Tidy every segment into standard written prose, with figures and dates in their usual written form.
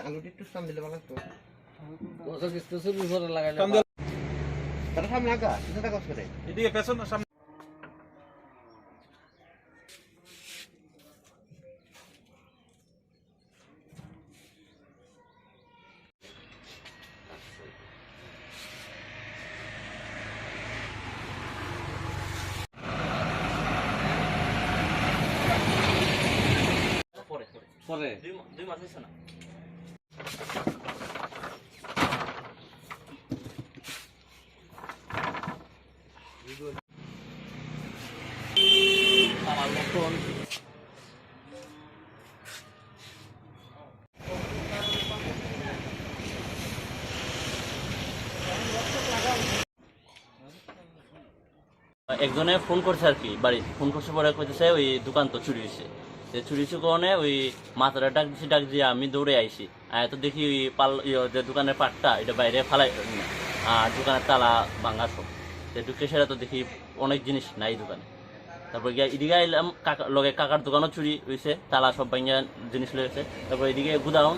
আলুটি একটু সাম দিলে ভালো লাগতো। তারা সামনে আগা সেটা কাজ করে এদিকে পেছন সামনে পরে 2 মাস হয়েছে না। আমার মতন একজনে ফোন করছে আর কি, বাড়ি ফোন করছে, পরে কইতেছে ওই দোকান তো চুরি হয়েছে। চুরি হয়েছে কারণে ওই মাথাটা ডাক দিয়ে আমি দৌড়ে আইছি। তো দেখি ওই যে দোকানের পাটটা এটা বাইরে ফালাই, আর দোকানের তালা ভাঙা সব। ঢুকে সেটা তো দেখি অনেক জিনিস নাই দোকানে। তারপর গিয়ে এদিকে আইলাম, কাকার দোকানও চুরি হয়েছে, তালা সব ভাঙা জিনিস লেগেছে। তারপর এদিকে গুদাউন,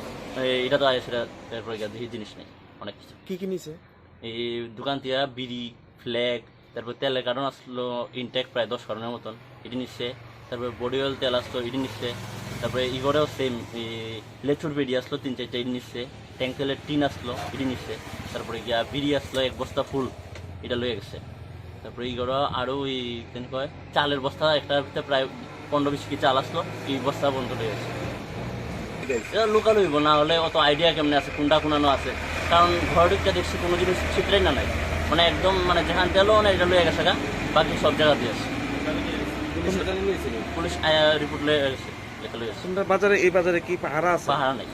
এটা তো সেটা। তারপরে গিয়ে দেখি জিনিস নেই, অনেক কিছু। কি কি নিছে? এই দোকান থেকে বিড়ি, ফ্ল্যাগ, তারপর তেলের কার্টন আসলো ইনটেক প্রায় 10 কার্টনের মতন, এটি নিচ্ছে। তারপরে বডি অয়েল তেল আসলো, এটি নিচ্ছে। তারপরে ইগরেও সেম লেচুর বেডি আসলো 3-4টা, এটি নিচ্ছে। ট্যাঙ্ক তেলের টিন আসলো, এটি নিচ্ছে। তারপরে গিয়া বিড়ি আসলো 1 বস্তা ফুল, এটা লয়ে গেছে। তারপরে ইগরও আরও ওই কেন কয় চালের বস্তা একটার ভিতরে প্রায় 15-20 কেজি চাল আসলো, এই বস্তা বন্ধ লয়ে গেছে। এটা লোকাল হইব না হলে অত আইডিয়া কেমনে আছে কোনটা কোনানো আছে, কারণ ঘর ঢুকতে দেখছি কোনো জিনিস ছিটরাই না নাই, মানে একদম মানে যেখান তেলও না এটা লয়ে গেছে গা, বাকি সব জায়গা দিয়ে আছে। পুলিশ রিপোর্ট লয়ে গেছে, লেখা লয়ে গেছে। বাজারে এই বাজারে কি পাহারা আছে? পাহারা নাই,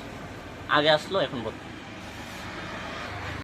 আগে আসলো এখন বর্তমান